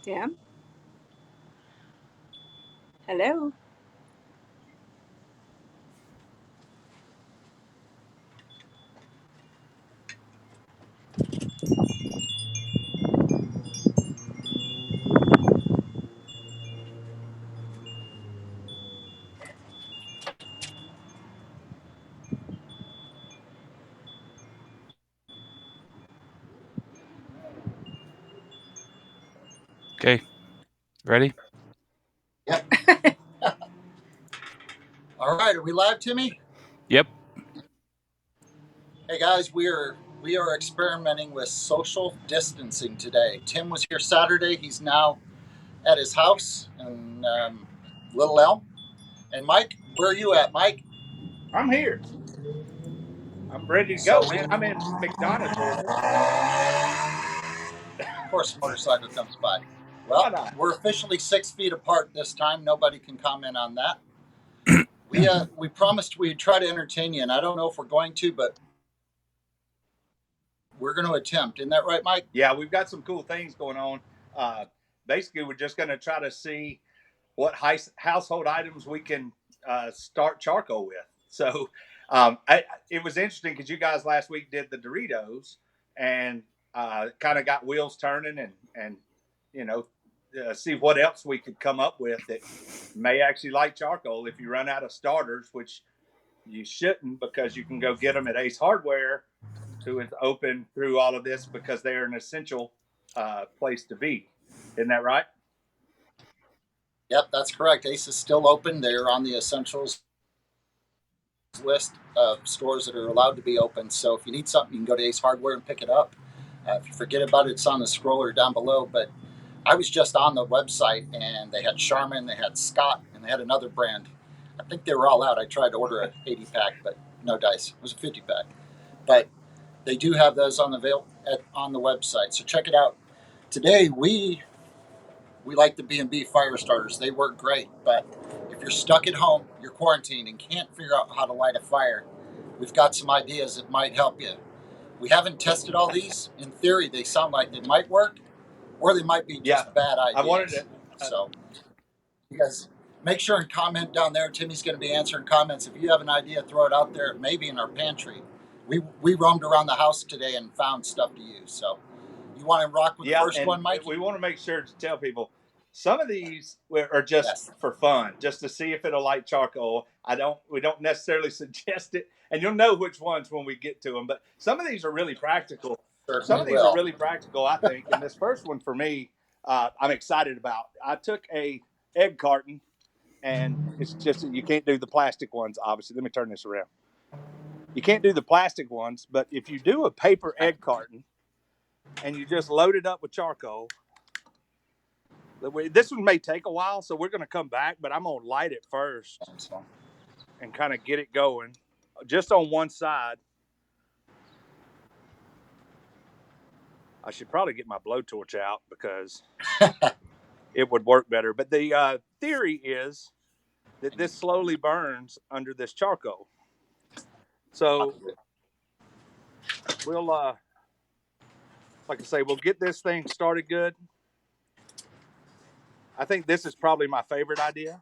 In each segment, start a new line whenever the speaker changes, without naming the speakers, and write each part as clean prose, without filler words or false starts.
Tim? Hello?
Okay, ready?
Yep. All right, are we live, Timmy?
Yep.
Hey guys, we are experimenting with social distancing today. Tim was here Saturday. He's now at his house in Little Elm. And Mike, where are you at, Mike?
I'm here. I'm ready to go, man. I'm in McDonough, Georgia.
Of course, a motorcycle comes by.
Why
Well,
not?
we're officially 6 feet apart this time. Nobody can comment on that. We promised we'd try to entertain you, and I don't know if we're going to, but we're going to attempt. Isn't that right, Mike?
Yeah, we've got some cool things going on. Uh, Basically, we're just going to try to see what household items we can start charcoal with. So it was interesting because you guys last week did the Doritos and kind of got wheels turning and you know, see what else we could come up with that may actually like charcoal if you run out of starters, which you shouldn't because you can go get them at Ace Hardware, who is open through all of this because they're an essential place to be. Isn't that right?
Yep, that's correct. Ace is still open. They're on the essentials list of stores that are allowed to be open. So if you need something, you can go to Ace Hardware and pick it up. If you forget about it, it's on the scroller down below. But I was just on the website and they had Charmin, they had Scott, and they had another brand. I think they were all out. I tried to order an 80 pack, but no dice. It was a 50 pack. But they do have those on the website. So check it out. Today we like the B&B fire starters. They work great, but if you're stuck at home, you're quarantined and can't figure out how to light a fire, we've got some ideas that might help you. We haven't tested all these. In theory, they sound like they might work, or they might be just bad ideas.
I wanted to.
So, you guys, make sure and comment down there. Timmy's going to be answering comments. If you have an idea, throw it out there. Maybe in our pantry. We roamed around the house today and found stuff to use. So, you want to rock with the first one, Mike?
We want to make sure to tell people some of these are just for fun, just to see if it'll light charcoal. We don't necessarily suggest it, and you'll know which ones when we get to them. But some of these are really practical. Some of these are really practical, I think. And this first one for me, I'm excited about. I took a egg carton, and it's just you can't do the plastic ones. Obviously, let me turn this around. You can't do the plastic ones, but if you do a paper egg carton and you just load it up with charcoal. This one may take a while, so we're going to come back, but I'm going to light it first and kind of get it going just on one side. I should probably get my blowtorch out because it would work better. But the theory is that this slowly burns under this charcoal. So we'll, like I say, we'll get this thing started good. I think this is probably my favorite idea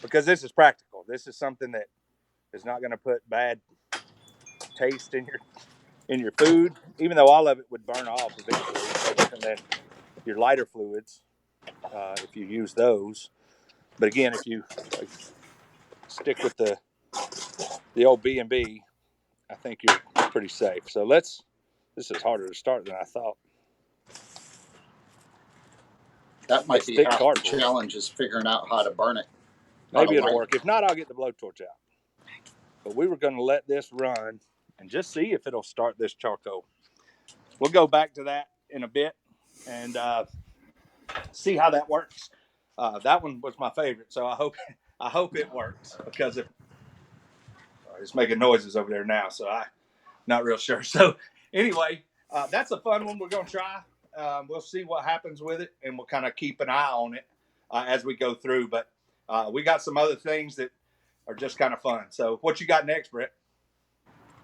because this is practical. This is something that is not going to put bad taste in your food, even though all of it would burn off eventually. It's no different than your lighter fluids if you use those. But again, if you stick with the old B&B, I think you're pretty safe. So this is harder to start than I thought.
That might be half the challenge, is figuring out how to burn it.
Maybe it'll work. If not, I'll get the blowtorch out. But we were going to let this run and just see if it'll start this charcoal. We'll go back to that in a bit and see how that works. That one was my favorite, so I hope it works because it's making noises over there now, so I'm not real sure. So anyway, that's a fun one we're going to try. We'll see what happens with it, and we'll kind of keep an eye on it as we go through. But we got some other things that are just kind of fun. So what you got next, Brett?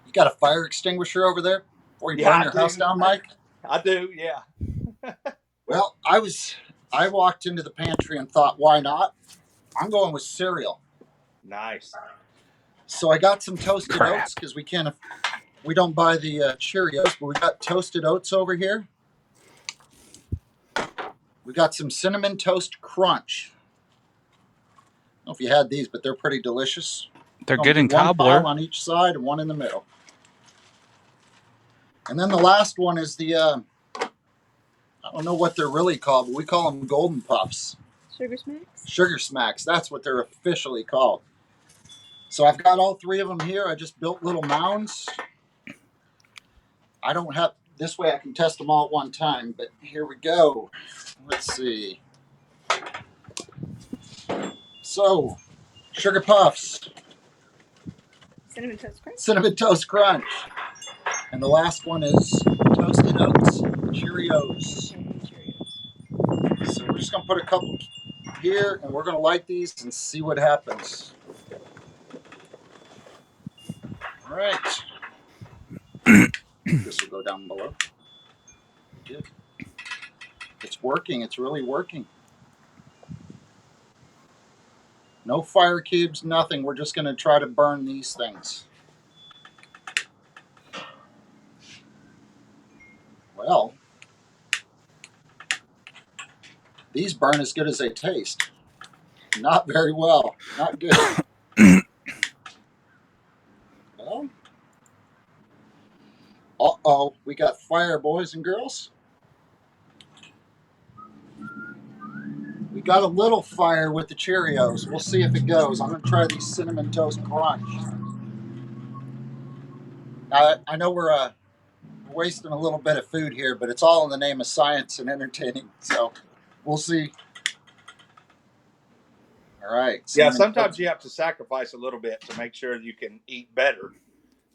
You got a fire extinguisher over there? Or you burn your house down, Mike?
I do, yeah.
Well, I was I walked into the pantry and thought, why not? I'm going with cereal.
Nice.
So I got some toasted
Crap.
oats because we don't buy the Cheerios, but we got toasted oats over here. We got some Cinnamon Toast Crunch. I don't know if you had these, but they're pretty delicious.
They're
I'm
good
gonna
in
do one pile
cobbler.
on each side and one in the middle. And then the last one is the, I don't know what they're really called, but we call them Golden Puffs.
Sugar Smacks?
Sugar Smacks, that's what they're officially called. So I've got all three of them here. I just built little mounds. I don't have, this way I can test them all at one time, but here we go. Let's see. So, Sugar Puffs,
Cinnamon Toast Crunch?
Cinnamon Toast Crunch. And the last one is Toasted Oats, Cheerios.
Okay, Cheerios.
So we're just going to put a couple here, and we're going to light these and see what happens. All right. This will go down below. Good. It's working. It's really working. No fire cubes, nothing. We're just going to try to burn these things. Well, these burn as good as they taste. Not very well. Not good. Well, uh-oh. We got fire, boys and girls. We got a little fire with the Cheerios. We'll see if it goes. I'm going to try these Cinnamon Toast Crunch. I know we're wasting a little bit of food here, but it's all in the name of science and entertaining. So we'll see. All right.
Yeah, sometimes you have to sacrifice a little bit to make sure you can eat better.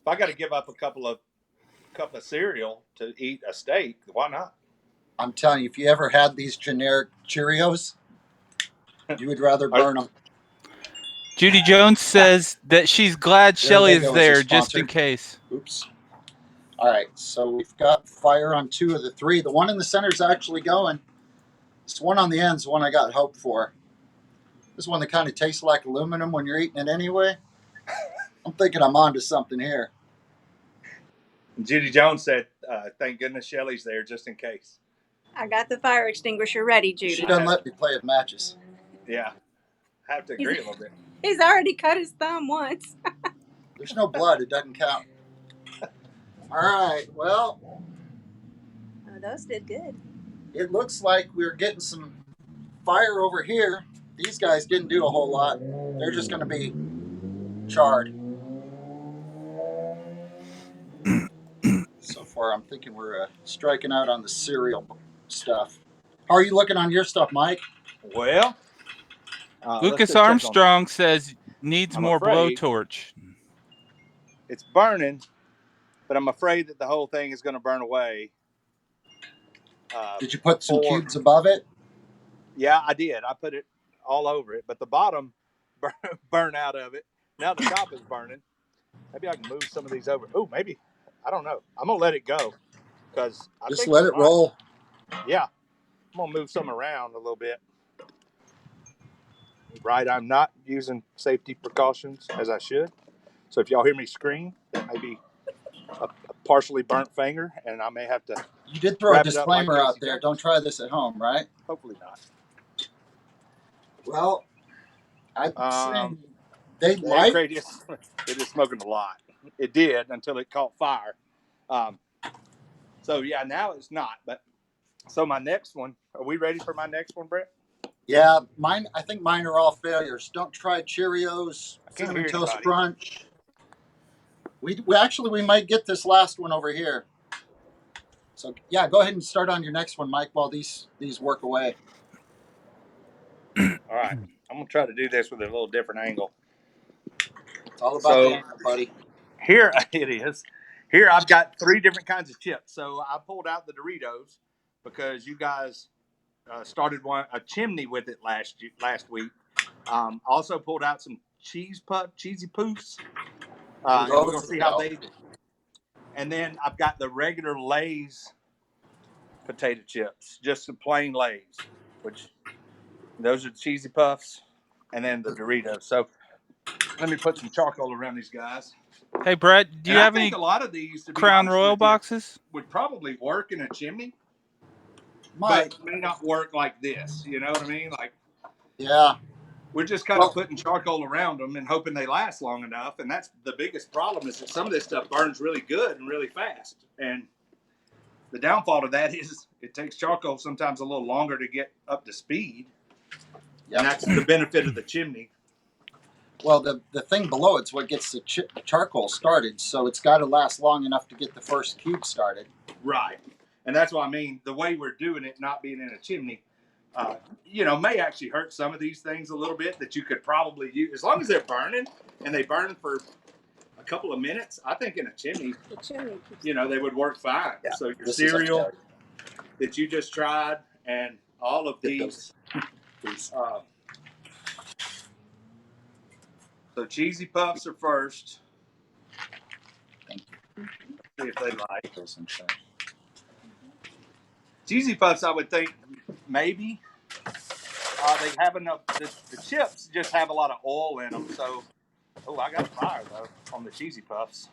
If I got to give up a cup of cereal to eat a steak, why not?
I'm telling you, if you ever had these generic Cheerios, you would rather burn them.
Judy Jones says that she's glad Shelly
they
is
go as a
there just
sponsor.
in case.
Oops. All right, so we've got fire on 2 of the 3. The one in the center is actually going. This one on the end is the one I got hope for. This one that kind of tastes like aluminum when you're eating it anyway. I'm thinking I'm onto something here.
Judy Jones said, thank goodness Shelly's there just in case.
I got the fire extinguisher ready, Judy.
She doesn't let me play with matches.
Yeah, I have to agree a little bit.
He's already cut his thumb once.
There's no blood. It doesn't count. All right, well.
Oh, those did good.
It looks like we're getting some fire over here. These guys didn't do a whole lot. They're just going to be charred. So far, I'm thinking we're striking out on the cereal stuff. How are you looking on your stuff, Mike?
Well,
Lucas Armstrong says needs
I'm
more
afraid
blowtorch.
It's burning, but I'm afraid that the whole thing is going to burn away.
Did you put some cubes above it?
Yeah, I did. I put it all over it, but the bottom burned out of it. Now the top is burning. Maybe I can move some of these over. Oh, maybe. I don't know. I'm going to let it go because I
just
think
let it roll.
Yeah. I'm going to move some around a little bit. Right. I'm not using safety precautions as I should. So if y'all hear me scream, that may be a partially burnt finger, and I may have to.
You did throw a disclaimer out there. Don't try this at home, right?
Hopefully not.
Well, I'd say they like
it is smoking a lot. It did until it caught fire. So yeah, now it's not. But so my next one. Are we ready for my next one, Brett?
Yeah, mine. I think mine are all failures. Don't try Cheerios, Cinnamon Toast Crunch. We might get this last one over here. So yeah, go ahead and start on your next one, Mike, while these work away.
All right, I'm gonna try to do this with a little different angle.
It's all about the angle, buddy.
Here it is. Here I've got 3 different kinds of chips. So I pulled out the Doritos because you guys started a chimney with it last week. Also pulled out some cheesy poofs. We're gonna see how they do. And then I've got the regular Lay's potato chips, just some plain Lay's. which those are the cheesy puffs, and then the Doritos. So let me put some charcoal around these guys.
Hey, Brett, do you have
I think
any
a lot of these, to be
Crown
honest
Royal
with you,
boxes?
would probably work in a chimney,
Might.
but may not work like this. You know what I mean? Like,
Yeah.
we're just kind of putting charcoal around them and hoping they last long enough. And that's the biggest problem, is that some of this stuff burns really good and really fast. And the downfall to that is it takes charcoal sometimes a little longer to get up to speed. Yep. And that's the benefit of the chimney.
Well, the thing below it's what gets the charcoal started, so it's got to last long enough to get the first cube started.
Right. And that's what I mean. The way we're doing it, not being in a chimney, you know, may actually hurt some of these things a little bit that you could probably use. As long as they're burning and they burn for a couple of minutes, I think in a chimney, you know, they would work fine. Yeah. So your cereal that you just tried and all of these. So cheesy puffs are first. Thank you. See if they like those. Cheesy puffs, I would think maybe they have enough. The chips just have a lot of oil in them. So, oh, I got a fire though on the cheesy puffs.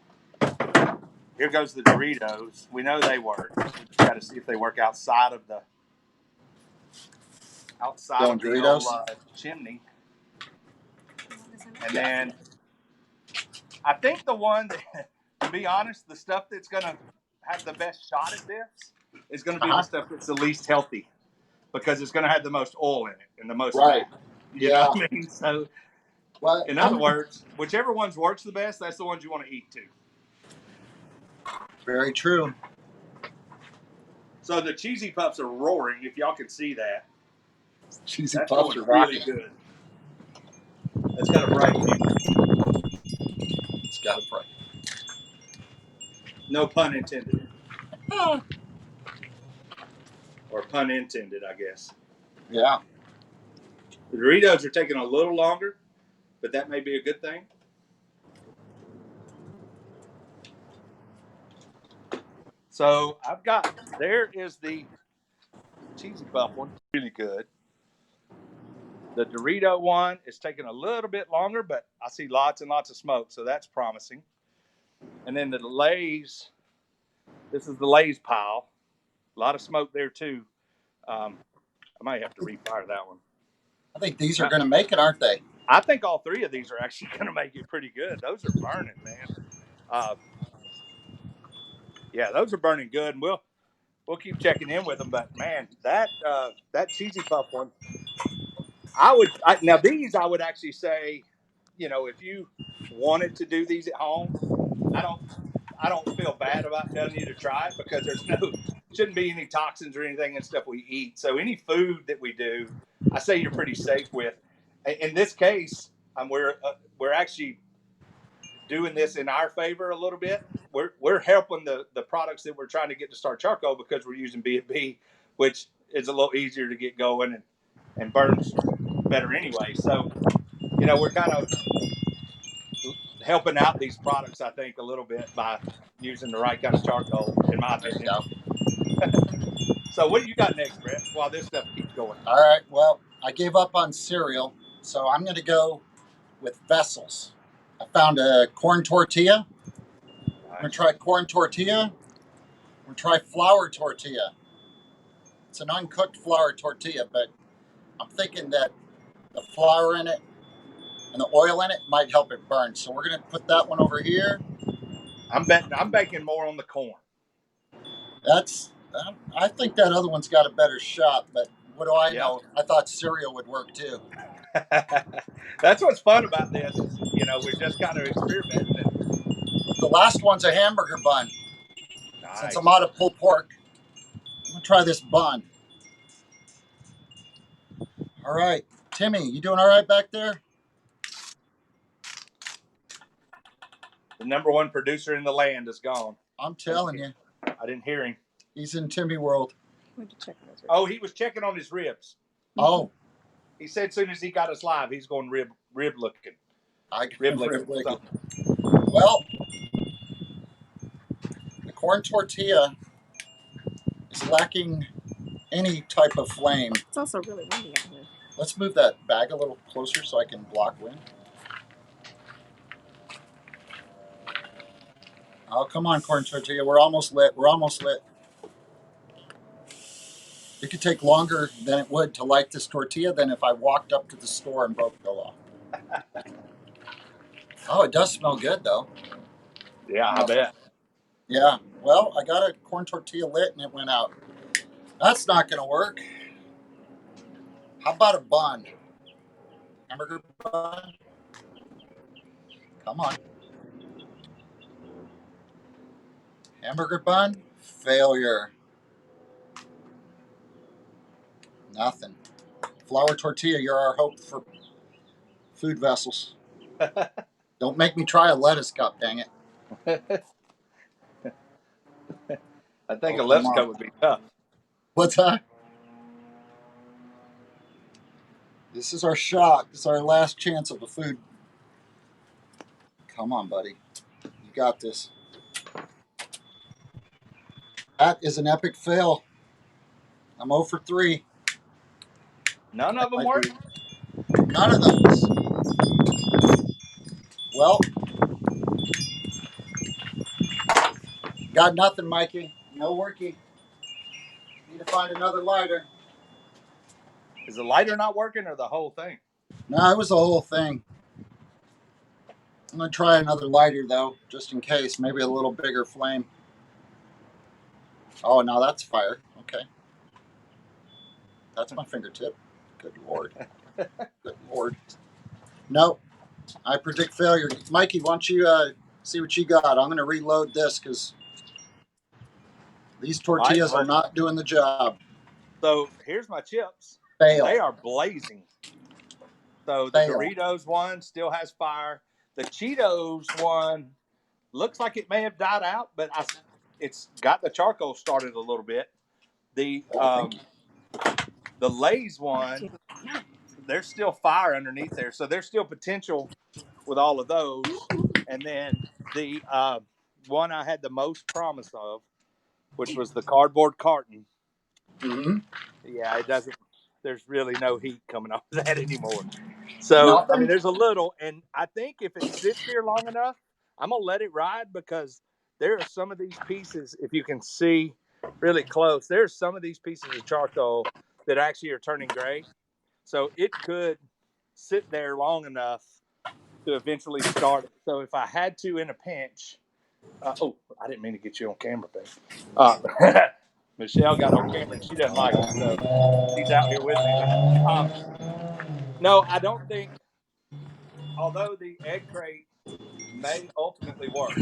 Here goes the Doritos. We know they work. We just got to see if they work outside of the
Doritos?
Old chimney. And then I think the one that, to be honest, the stuff that's going to have the best shot at this is going to be the stuff that's the least healthy, because it's going to have the most oil in it and the most fat. You know what I mean? So, well, in other words, whichever ones works the best, that's the ones you want to eat too.
Very true.
So the cheesy puffs are roaring, if y'all can see that.
Cheesy
that's
puffs are
really good. That's got a bright future.
It's got a bright.
No pun intended. Or pun intended, I guess.
Yeah.
The Doritos are taking a little longer, but that may be a good thing. So there is the cheesy puff one, really good. The Dorito one is taking a little bit longer, but I see lots and lots of smoke, so that's promising. And then the Lay's, this is the Lay's pile. A lot of smoke there too. I might have to refire that one.
I think these are going to make it, aren't they?
I think all three of these are actually going to make it pretty good. Those are burning, man. Yeah, those are burning good, and we'll keep checking in with them. But man, that cheesy puff one, now these I would actually say, you know, if you wanted to do these at home, I don't feel bad about telling you to try it, because shouldn't be any toxins or anything in stuff we eat. So any food that we do, I say you're pretty safe with. In this case, we're actually doing this in our favor a little bit. We're helping the products that we're trying to get to start charcoal, because we're using B&B, which is a little easier to get going and burns better anyway. So, you know, we're kind of helping out these products, I think, a little bit by using the right kind of charcoal, in my opinion. So what do you got next, Brett, while this stuff keeps going?
All right. Well, I gave up on cereal, so I'm going to go with vessels. I found a corn tortilla. I'm going to try corn tortilla. I'm going to try flour tortilla. It's an uncooked flour tortilla, but I'm thinking that the flour in it and the oil in it might help it burn. So we're going to put that one over here.
I'm banking more on the corn.
I think that other one's got a better shot, but what do I know? I thought cereal would work too.
That's what's fun about this is, you know, we're just kind of experimenting.
The last one's a hamburger bun. Nice. Since I'm out of pulled pork, I'm going to try this bun. All right. Timmy, you doing all right back there?
The number one producer in the land is gone.
I'm telling you.
I didn't hear him.
He's in Timmy world.
Oh, he was checking on his ribs.
Oh.
He said as soon as he got us live, he's going rib looking. Rib licking.
Well, the corn tortilla is lacking any type of flame.
It's also really windy out here.
Let's move that bag a little closer so I can block wind. Oh, come on, corn tortilla. We're almost lit. We're almost lit. It could take longer than it would to light this tortilla than if I walked up to the store and broke the law. Oh, it does smell good, though.
Yeah, I bet.
Yeah. Well, I got a corn tortilla lit and it went out. That's not going to work. How about a bun? Hamburger bun? Come on. Hamburger bun? Failure. Nothing. Flour tortilla, you're our hope for food vessels. Don't make me try a lettuce cup, dang it.
I think
Oh,
a
come
lettuce
on.
cup would be tough.
What's that? This is our shot. This is our last chance of the food. Come on, buddy. You got this. That is an epic fail. I'm 0 for 3.
None of them work?
None of those. Well, got nothing, Mikey. No worky. Need to find another lighter.
Is the lighter not working or the whole thing?
No, it was the whole thing. I'm going to try another lighter, though, just in case. Maybe a little bigger flame. Oh, now that's fire. Okay. That's my fingertip. Good Lord. Good Lord. Nope. I predict failure. Mikey, why don't you see what you got? I'm going to reload this because these tortillas are not doing the job.
So here's my chips.
Fail.
They are blazing. So the
Fail.
Doritos one still has fire. The Cheetos one looks like it may have died out, but it's got the charcoal started a little bit. The Lay's one, there's still fire underneath there, so there's still potential with all of those. And then the one I had the most promise of, which was the cardboard carton.
Mm-hmm.
Yeah, it doesn't. There's really no heat coming off of that anymore. So I mean, there's a little, and I think if it sits here long enough, I'm gonna let it ride because there are some of these pieces. If you can see really close, there's some of these pieces of charcoal that actually are turning gray. So it could sit there long enough to eventually start it. So if I had to in a pinch, oh, I didn't mean to get you on camera, babe. Michelle got on camera and she doesn't like it, so she's out here with me. But no, I don't think. Although the egg crate may ultimately work,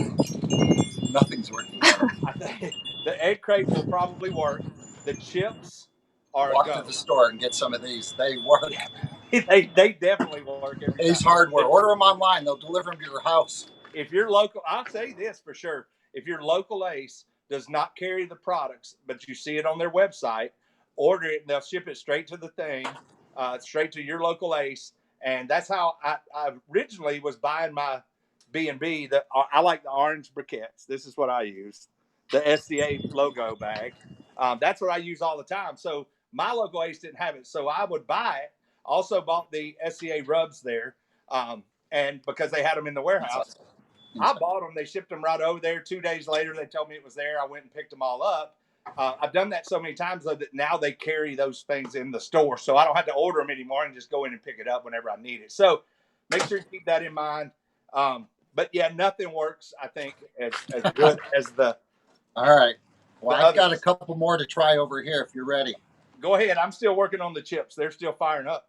Nothing's working.
I think the egg crate will probably work. The chips are
Walk
a
to
go.
the store and get some of these. They work.
they definitely work every time.
Ace Hardware. Order them online. They'll deliver them to your house.
If you're local, I'll say this for sure. If your local Ace does not carry the products, but you see it on their website, order it and they'll ship it straight to the thing, straight to your local Ace. And that's how I originally was buying my B&B. I like the orange briquettes. This is what I use, the SCA logo bag. That's what I use all the time. So my local Ace didn't have it, so I would buy it. Also bought the SCA rubs there, and because they had them in the warehouse. I bought them. They shipped them right over there. 2 days later, they told me it was there. I went and picked them all up. I've done that so many times though, that now they carry those things in the store. So I don't have to order them anymore and just go in and pick it up whenever I need it. So make sure you keep that in mind. But yeah, nothing works, I think, as good as the.
All right. Well, I've got a
others.
couple more to try over here if you're ready.
Go ahead. I'm still working on the chips. They're still firing up.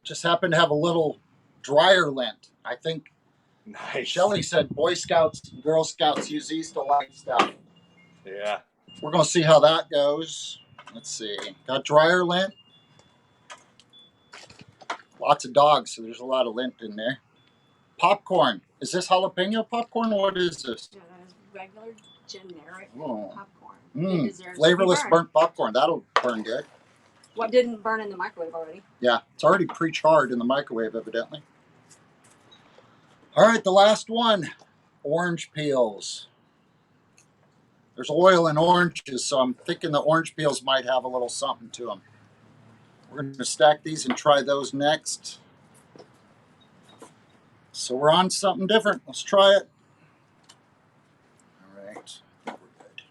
Just happen to have a little dryer lint. I think
Nice.
Shelly said Boy Scouts and Girl Scouts use these to light stuff.
Yeah.
We're going to see how that goes. Let's see. Got dryer lint. Lots of dogs, so there's a lot of lint in there. Popcorn. Is this jalapeno popcorn? What is this?
Yeah, that is regular, generic
Oh.
popcorn.
Flavorless burnt popcorn. That'll burn good.
What didn't burn in the microwave already?
Yeah, it's already pre-charred in the microwave, evidently. All right, the last one. Orange peels. There's oil in oranges, so I'm thinking the orange peels might have a little something to them. We're going to stack these and try those next. So we're on something different. Let's try it. All right. I think we're good.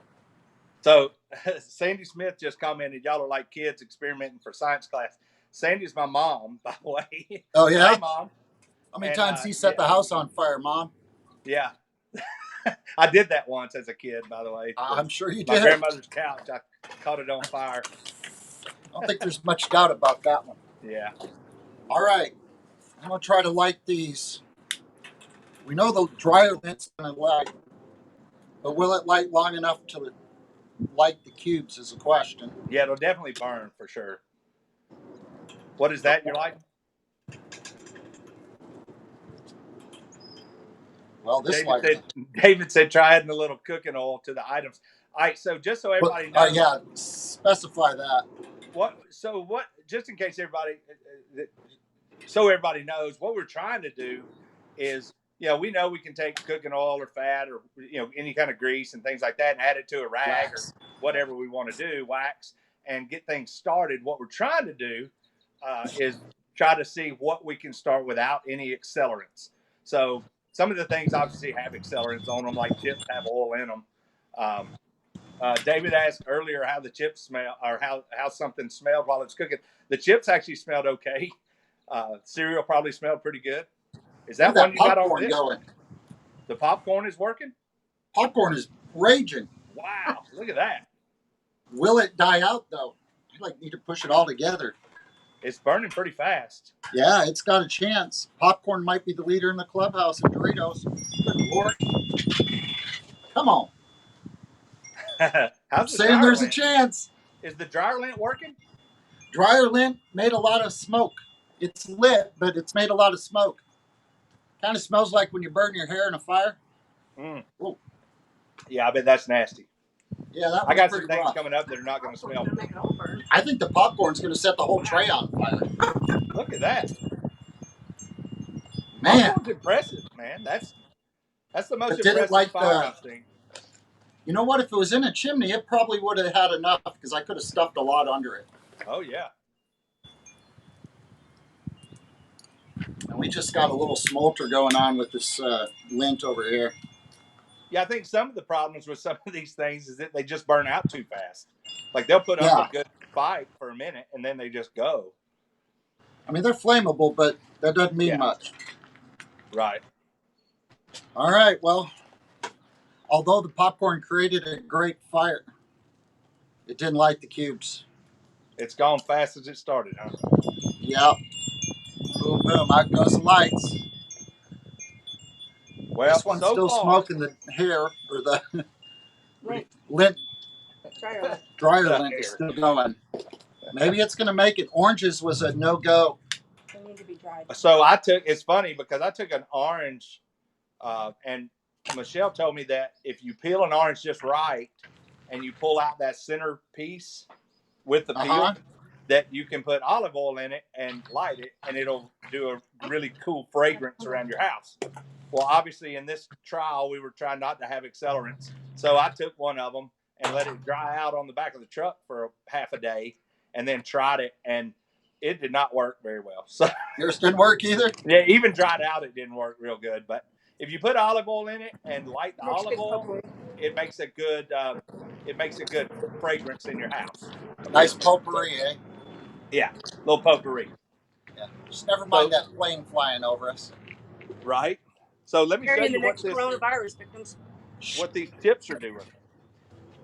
So Sandy Smith just commented, y'all are like kids experimenting for science class. Sandy's my mom, by the way.
Oh, yeah?
Hey, Mom.
How many
And,
times he set the house on fire, Mom?
Yeah. I did that once as a kid, by the way.
I'm sure you
My
did.
grandmother's couch, I caught it on fire.
I don't think there's much doubt about that one.
Yeah.
All right. I'm going to try to light these. We know the dryer lint's going to light, but will it light long enough to light the cubes is a question.
Yeah, it'll definitely burn for sure. What is that you're lighting?
Well, this light.
David said try adding a little cooking oil to the items. All right, so just so everybody knows.
Yeah, specify that.
Just in case everybody knows, what we're trying to do is, we know we can take cooking oil or fat or, any kind of grease and things like that and add it to a rag or whatever we want to do, wax, and get things started. What we're trying to do is try to see what we can start without any accelerants. So some of the things obviously have accelerants on them, like chips have oil in them. David asked earlier how the chips smell or how something smelled while it's cooking. The chips actually smelled okay. Cereal probably smelled pretty good. Is that one you got on this? Going. The popcorn is working?
Popcorn is raging.
Wow, look at that.
Will it die out, though? I need to push it all together.
It's burning pretty fast.
Yeah, it's got a chance. Popcorn might be the leader in the clubhouse in Doritos. Good Lord. Come on.
How's the
saying there's
lint?
A chance.
Is the dryer lint working?
Dryer lint made a lot of smoke. It's lit, but it's made a lot of smoke. Kind of smells like when you burn your hair in a fire.
Yeah, I bet that's nasty.
Yeah, that.
I got some things coming up that are not going to smell.
I think the popcorn's going to set the whole tray on fire.
Look at that.
Man,
popcorn's impressive, man. That's the most
impressive
fire I've seen.
You know what? If it was in a chimney, it probably would have had enough because I could have stuffed a lot under it.
Oh, yeah.
And we just got a little smolter going on with this lint over here.
Yeah, I think some of the problems with some of these things is that they just burn out too fast. Like they'll put up a good fight for a minute and then they just go.
I mean, they're flammable, but that doesn't mean much.
Right.
All right. Well, although the popcorn created a great fire, it didn't light the cubes.
It's gone fast as it started, huh?
Yep. Boom, boom. Out goes the lights.
Well,
this one's still smoking the hair or the lint. Dryer lint is still going. Maybe it's going to make it. Oranges was a no-go.
They need to be dried.
So it's funny because I took an orange and Michelle told me that if you peel an orange just right and you pull out that center piece with the peel, that you can put olive oil in it and light it and it'll do a really cool fragrance around your house. Well, obviously in this trial, we were trying not to have accelerants. So I took one of them and let it dry out on the back of the truck for half a day and then tried it and it did not work very well. So
yours didn't work either?
Yeah, even dried out, it didn't work real good. But if you put olive oil in it and light the olive oil, it makes a good fragrance in your house.
Nice potpourri, eh?
Yeah, a little potpourri.
Yeah, just never mind that plane flying over us.
Right. So let me show you
what coronavirus victims.
What these chips are doing.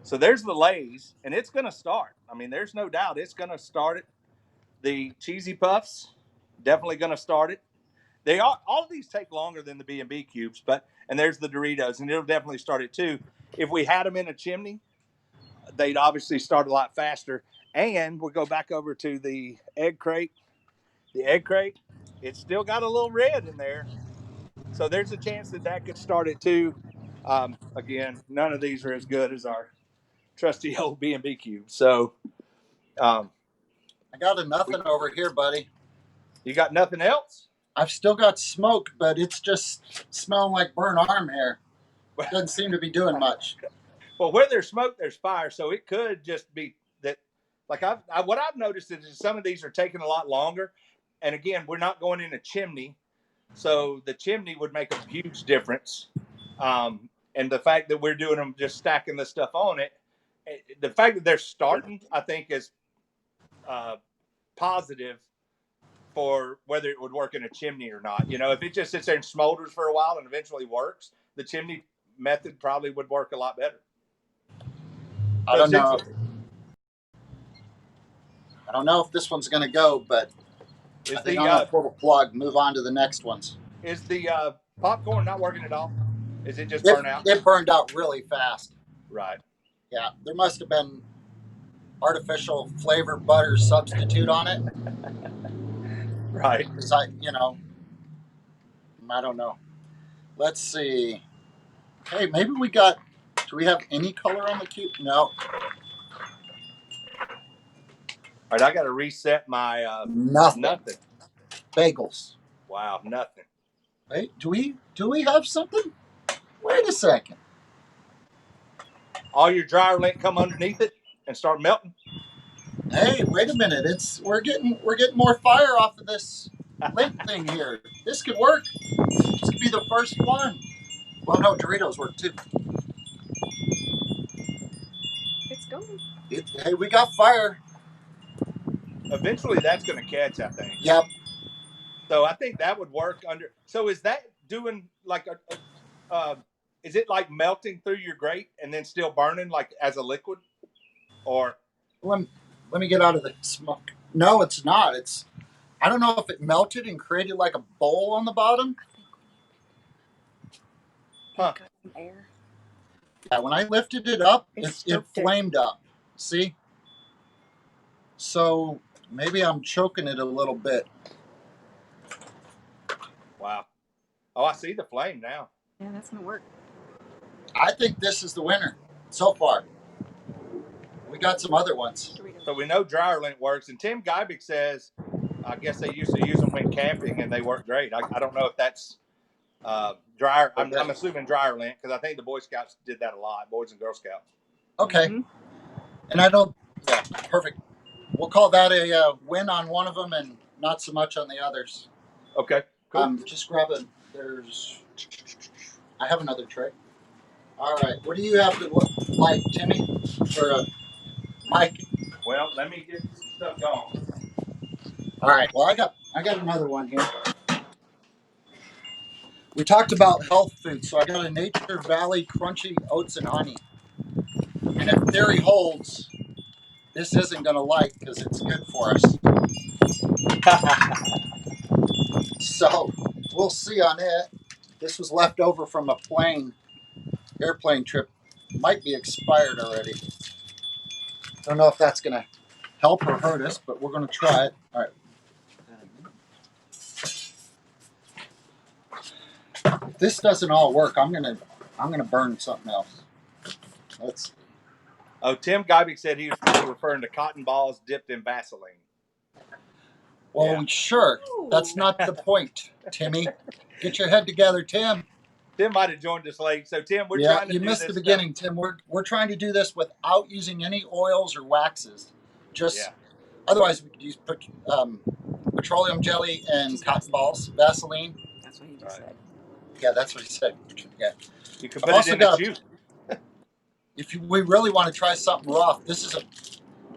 So there's the Lay's, and it's going to start. I mean, there's no doubt it's going to start it. The Cheesy Puffs, definitely going to start it. All of these take longer than the B&B cubes, and there's the Doritos, and it'll definitely start it too. If we had them in a chimney, they'd obviously start a lot faster. And we'll go back over to the egg crate. The egg crate, it's still got a little red in there. So there's a chance that could start it too. Again, none of these are as good as our trusty old B&B cube. So
I got nothing over here, buddy.
You got nothing else?
I've still got smoke, but it's just smelling like burnt arm hair. Doesn't seem to be doing much.
Well, where there's smoke, there's fire. So it could just be that. Like what I've noticed is some of these are taking a lot longer. And again, we're not going in a chimney, so the chimney would make a huge difference. And the fact that we're doing them, just stacking the stuff on it, the fact that they're starting, I think, is positive for whether it would work in a chimney or not. You know, if it just sits there and smolders for a while and eventually works, the chimney method probably would work a lot better.
I don't know. I don't know if this one's going to go, but I think I'm going to pull the plug, move on to the next ones.
Is the popcorn not working at all? Is it just burnt out?
It burned out really fast.
Right.
Yeah, there must have been artificial flavored butter substitute on it.
Right.
Because I don't know. Let's see. Hey, maybe do we have any color on the cube? No.
All right, I got to reset my
nothing. Bagels.
Wow, nothing.
Wait, do we have something? Wait a second.
All your dryer lint come underneath it and start melting?
Hey, wait a minute. We're getting more fire off of this lint thing here. This could work. This could be the first one. Well, no, Doritos work too.
It's going.
Hey, we got fire.
Eventually, that's going to catch, I think.
Yep.
So I think that would work under. So is that doing like is it like melting through your grate and then still burning like as a liquid, or?
Let me get out of the smoke. No, it's not. I don't know if it melted and created like a bowl on the bottom.
Huh.
Air.
Yeah, when I lifted it up, it flamed up. See? So maybe I'm choking it a little bit.
Wow. Oh, I see the flame now.
Yeah, that's gonna work.
I think this is the winner so far. We got some other ones.
So we know dryer lint works, and Tim Geibig says, I guess they used to use them when camping, and they work great. I don't know if that's dryer. I'm assuming dryer lint because I think the Boy Scouts did that a lot, Boys and Girl Scouts.
Okay. Mm-hmm. And yeah, perfect. We'll call that a win on one of them and not so much on the others.
Okay, cool.
Just grabbing, I have another tray. All right, what do you have to like, Timmy, or Mike?
Well, let me get some stuff going.
All right, well, I got another one here. We talked about health food, so I got a Nature Valley Crunchy Oats and Honey. And if theory holds, this isn't going to like because it's good for us. So we'll see on it. This was left over from a airplane trip. Might be expired already. Don't know if that's going to help or hurt us, but we're going to try it. All right. If this doesn't all work, I'm gonna burn something else. Let's see.
Oh, Tim Geibig said he was referring to cotton balls dipped in Vaseline.
Well, yeah. Sure. That's not the point, Timmy. Get your head together, Tim.
Tim might have joined us late. So, Tim, we're trying to do this.
You missed the beginning, Tim. We're trying to do this without using any oils or waxes. Otherwise, we could use petroleum jelly and cotton balls, Vaseline.
That's what he just said.
Yeah, that's what he said. Yeah.
You can put it in the juice.
If we really want to try something rough, this is a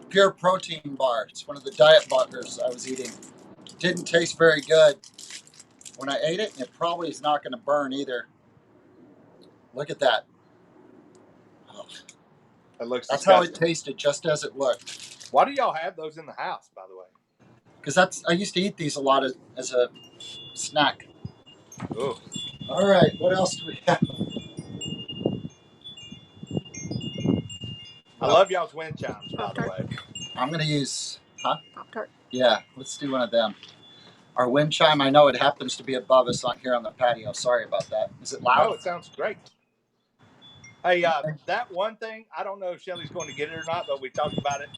pure protein bar. It's one of the diet bars I was eating. Didn't taste very good when I ate it, and it probably is not going to burn either. Look at that. Oh.
That's
disgusting. How it tasted, just as it looked.
Why do y'all have those in the house, by the way?
Because I used to eat these a lot as a snack.
Ooh.
All right, what else do we have?
I love y'all's wind chimes, by the way.
I'm going to use,
Pop-Tart.
Yeah, let's do one of them. Our wind chime, I know it happens to be above us here on the patio. Sorry about that. Is it loud?
Oh, it sounds great. Hey, that one thing, I don't know if Shelly's going to get it or not, but we talked about it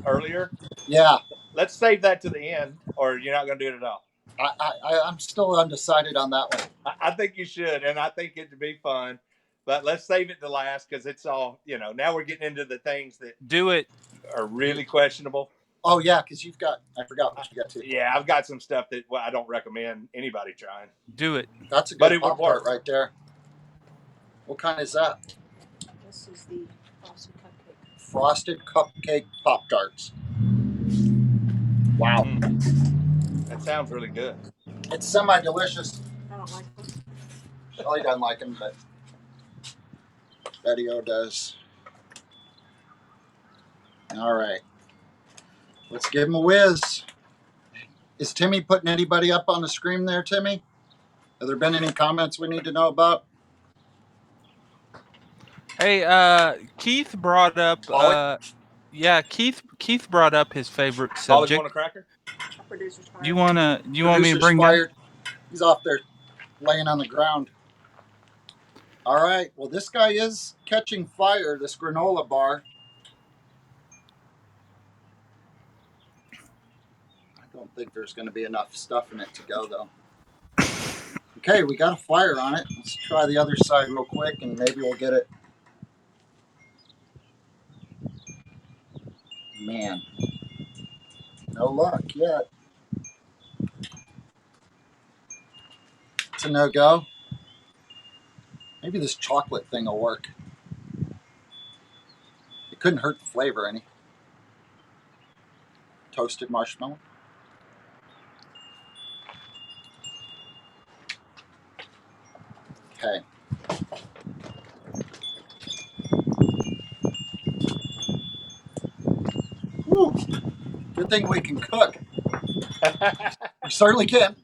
earlier.
Yeah.
Let's save that to the end, or you're not going to do it at all.
I'm still undecided on that one.
I think you should, and I think it'd be fun. But let's save it to last because it's all, now we're getting into the things that
Do it.
are really questionable.
Oh, yeah, because I forgot what you got to.
Yeah, I've got some stuff that I don't recommend anybody trying.
Do it.
That's a
But
good
it would
Pop-Tart
work.
right there. What kind is that?
This is the frosted cupcake.
Frosted cupcake Pop-Tarts. Wow.
That sounds really good.
It's semi-delicious.
I don't like them.
Shelly doesn't like them, but Betty O does. All right. Let's give him a whiz. Is Timmy putting anybody up on the screen there, Timmy? Have there been any comments we need to know about?
Hey, Keith brought up.
Ollie?
Yeah, Keith brought up his favorite
Ollie,
subject.
want a cracker?
Our producer's fired.
You want me to
Producer's
bring
fired. He's off there laying on the ground. All right. Well, this guy is catching fire, this granola bar. I don't think there's going to be enough stuff in it to go, though. Okay, we got a fire on it. Let's try the other side real quick, and maybe we'll get it. Man, no luck yet. It's a no-go. Maybe this chocolate thing will work. It couldn't hurt the flavor any. Toasted marshmallow. Okay. Woo. Good thing we can cook. We certainly can.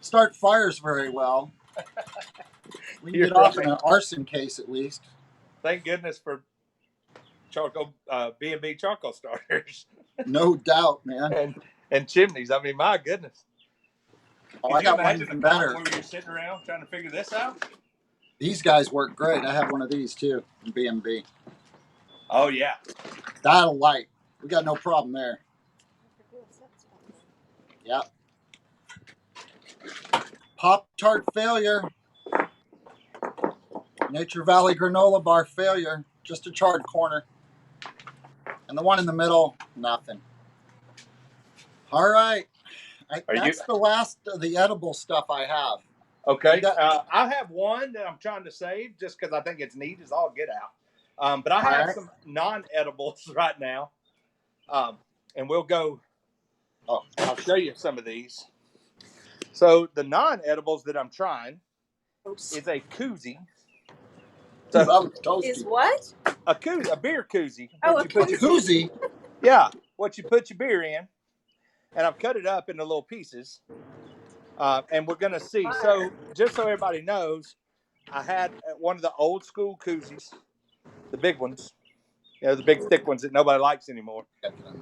Start fires very well. We can get off in an arson case at least.
Thank goodness for charcoal, B&B charcoal starters.
No doubt, man.
and chimneys. I mean, my goodness.
Oh, I got one even better.
Where you're sitting around trying to figure this out?
These guys work great. I have one of these too in B&B.
Oh, yeah.
That'll light. We got no problem there. Yep. Pop-Tart failure. Nature Valley granola bar failure. Just a charred corner. And the one in the middle, nothing. All right. That's the last of the edible stuff I have.
Okay. I have one that I'm trying to save just because I think it's neat as all get out. But I have some non-edibles right now. And we'll go. Oh, I'll show you some of these. So the non-edibles that I'm trying is a koozie.
So,
is what?
A koozie, a beer koozie.
Oh, a
koozie?
Yeah, what you put your beer in. And I've cut it up into little pieces. And we're going to see. So just so everybody knows, I had one of the old school koozies, the big ones, the big thick ones that nobody likes anymore.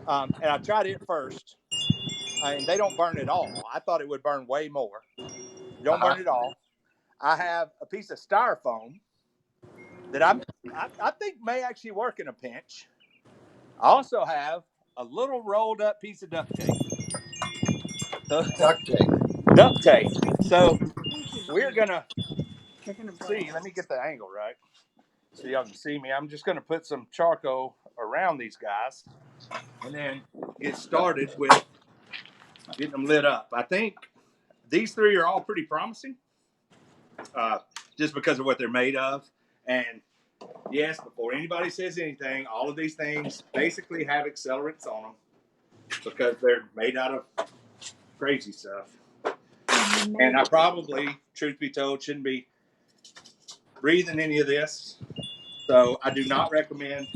And I tried it first. And they don't burn at all. I thought it would burn way more. Don't burn at all. I have a piece of styrofoam that I think may actually work in a pinch. I also have a little rolled up piece of duct tape. Duct tape. So we're going to see. Let me get the angle right so y'all can see me. I'm just going to put some charcoal around these guys and then get started with getting them lit up. I think these three are all pretty promising just because of what they're made of. And yes, before anybody says anything, all of these things basically have accelerants on them because they're made out of crazy stuff. And I probably, truth be told, shouldn't be breathing any of this. So I do not recommend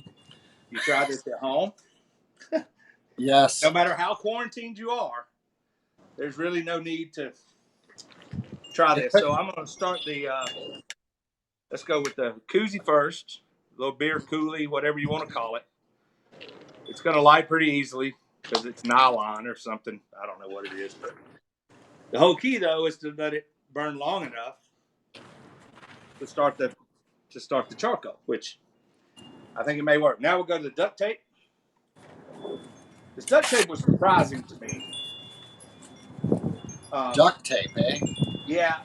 you try this at home.
Yes.
No matter how quarantined you are, there's really no need to try this. So I'm going to start let's go with the koozie first. A little beer coolie, whatever you want to call it. It's going to light pretty easily because it's nylon or something. I don't know what it is. But the whole key, though, is to let it burn long enough to start the charcoal, which I think it may work. Now we'll go to the duct tape. This duct tape was surprising to me.
Duct tape, eh?
Yeah,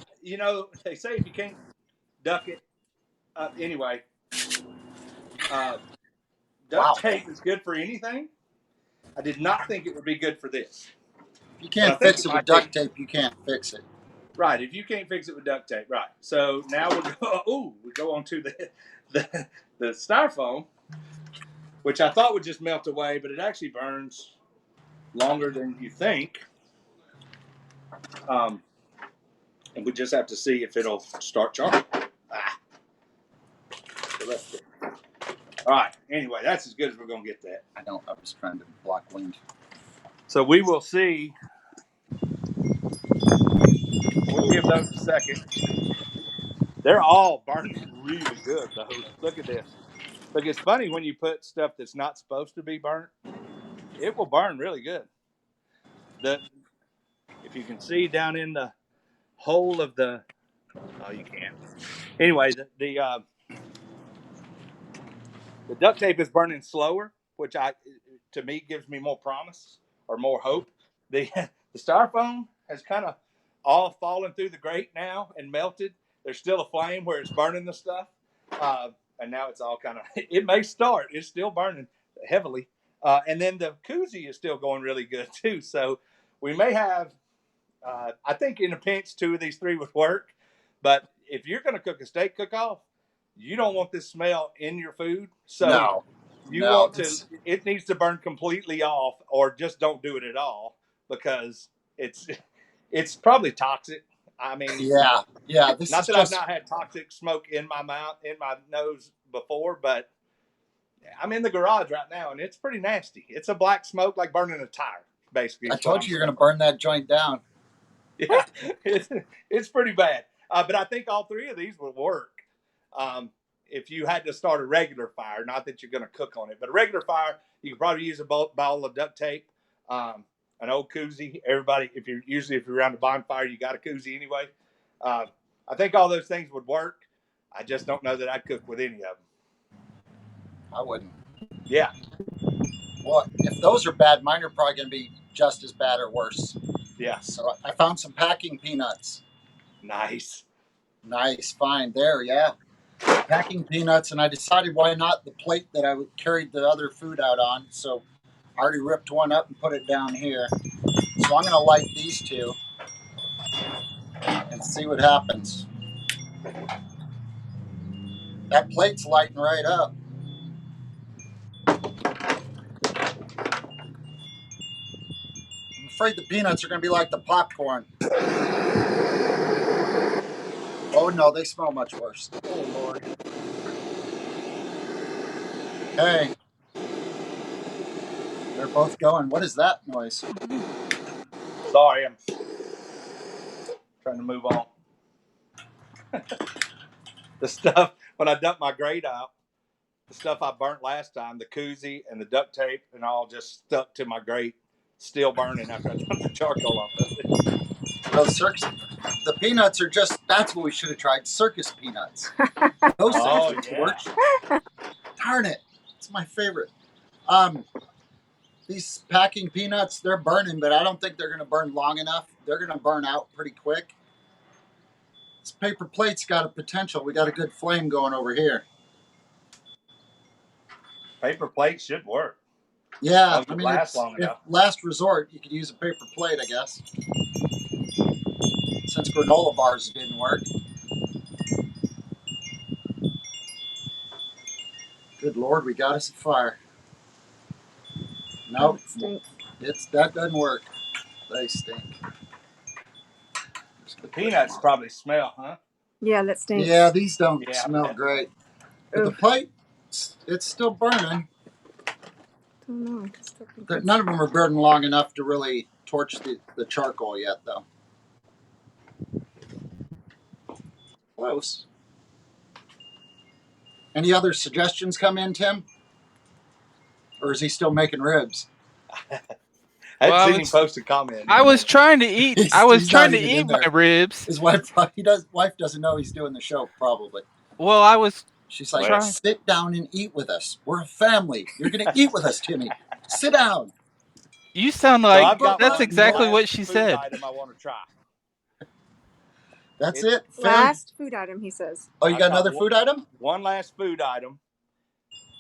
they say if you can't duck it, Anyway, duct
Wow.
tape is good for anything. I did not think it would be good for this.
If you
But I
can't
think
fix
it
it with
might
duct
be.
tape, you can't fix it.
Right, if you can't fix it with duct tape, right. So now we'll go. We go on to the styrofoam, which I thought would just melt away, but it actually burns longer than you think. And we just have to see if it'll start charging. So that's good. All right. Anyway, that's as good as we're gonna get that.
I know. I was trying to block wind.
So we will see. We'll give those a second. They're all burning really good, though. Look at this. Look, it's funny when you put stuff that's not supposed to be burnt, it will burn really good. If you can see down in the hole of the, oh, you can't. Anyway, the duct tape is burning slower, which to me gives me more promise or more hope. The styrofoam has kind of all fallen through the grate now and melted. There's still a flame where it's burning the stuff, and now it's all kind of. It may start. It's still burning heavily, and then the koozie is still going really good too. So we may have. I think in a pinch, 2 of these 3 would work. But if you're going to cook a steak cook-off, you don't want this smell in your food. So it needs to burn completely off, or just don't do it at all, because it's probably toxic. I mean,
yeah.
Not that I've not had toxic smoke in my mouth, in my nose before, but I'm in the garage right now, and it's pretty nasty. It's a black smoke like burning a tire, basically.
I told you you're going to burn that joint down.
Yeah, it's pretty bad. But I think all 3 of these would work if you had to start a regular fire. Not that you're going to cook on it, but a regular fire, you could probably use a ball of duct tape, an old koozie. Everybody, if you're around a bonfire, you got a koozie anyway. I think all those things would work. I just don't know that I'd cook with any of them.
I wouldn't.
Yeah.
Well, if those are bad, mine are probably going to be just as bad or worse.
Yeah.
So I found some packing peanuts.
Nice
Find there, yeah. Packing peanuts, and I decided why not the plate that I carried the other food out on. So I already ripped one up and put it down here. So I'm going to light these 2 and see what happens. That plate's lighting right up. I'm afraid the peanuts are going to be like the popcorn. Oh no, they smell much worse. Oh Lord. Hey. They're both going. What is that noise?
Sorry, I'm trying to move on. The stuff, when I dumped my grate out, the stuff I burnt last time, the koozie and the duct tape and all just stuck to my grate, still burning after I dumped the charcoal off of it.
Well, the peanuts are just, that's what we should have tried, circus peanuts. Those things would torch. Darn it. It's my favorite. These packing peanuts, they're burning, but I don't think they're going to burn long enough. They're going to burn out pretty quick. This paper plate's got a potential. We got a good flame going over here.
Paper plate should work.
Yeah,
I mean, if
last resort, you could use a paper plate, I guess. Since granola bars didn't work. Good Lord, we got us a fire. Nope, that doesn't work. They stink.
The peanuts probably smell, huh?
Yeah, that stinks.
Yeah, these don't smell great. But the plate, it's still burning. None of them are burning long enough to really torch the charcoal yet, though. Close. Any other suggestions come in, Tim? Or is he still making ribs?
I hadn't seen him post a comment.
I was trying to eat. I was trying to eat my ribs.
His wife doesn't know he's doing the show, probably.
Well,
She's like, sit down and eat with us. We're a family. You're going to eat with us, Timmy. Sit down.
You sound like that's exactly what she said.
Item I want to try.
That's it? Food?
Last food item, he says.
Oh, you
I
got
got
another food item?
One last food item.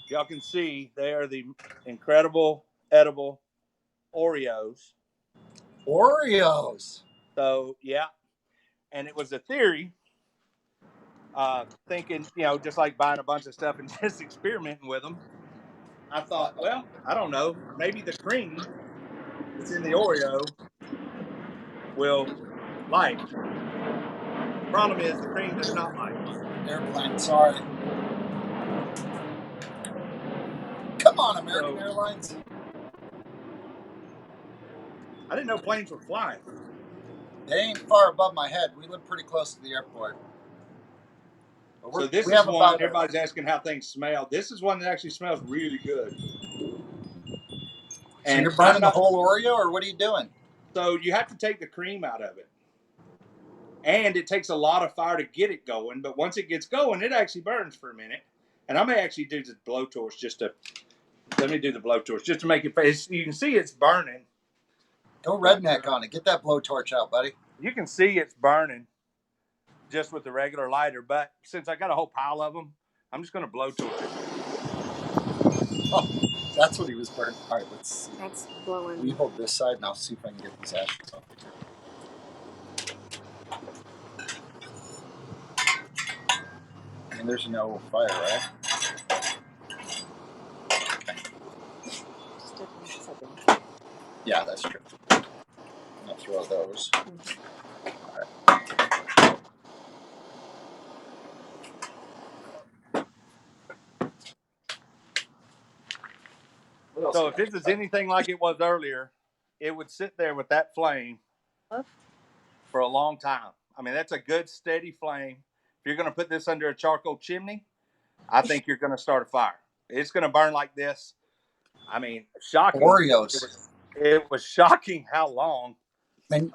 Y'all can see they are the incredible edible Oreos.
Oreos.
So, yeah. And it was a theory, thinking, just like buying a bunch of stuff and just experimenting with them. I thought, well, I don't know. Maybe the cream that's in the Oreo will like. Problem is, the cream does not like.
Airplane, sorry. Come on, American Airlines.
I didn't know planes were flying.
They ain't far above my head. We live pretty close to the airport.
So this is one, everybody's asking how things smell. This is one that actually smells really good.
So you're burning the whole Oreo, or what are you doing?
So you have to take the cream out of it. And it takes a lot of fire to get it going. But once it gets going, it actually burns for a minute. And I may actually do the blowtorch let me do the blowtorch just to make it face. You can see it's burning.
Go redneck on it. Get that blowtorch out, buddy.
You can see it's burning just with the regular lighter. But since I got a whole pile of them, I'm just going to blowtorch it.
Oh, that's what he was burning. All right, let's see.
That's blowing.
We hold this side, and I'll see if I can get these ashes off. I mean, there's no fire, right? Okay. Yeah, that's true. I'll throw those. All right.
So if this is anything like it was earlier, it would sit there with that flame for a long time. I mean, that's a good steady flame. If you're going to put this under a charcoal chimney, I think you're going to start a fire. It's going to burn like this. I mean, shocking.
Oreos.
It was shocking how long.
And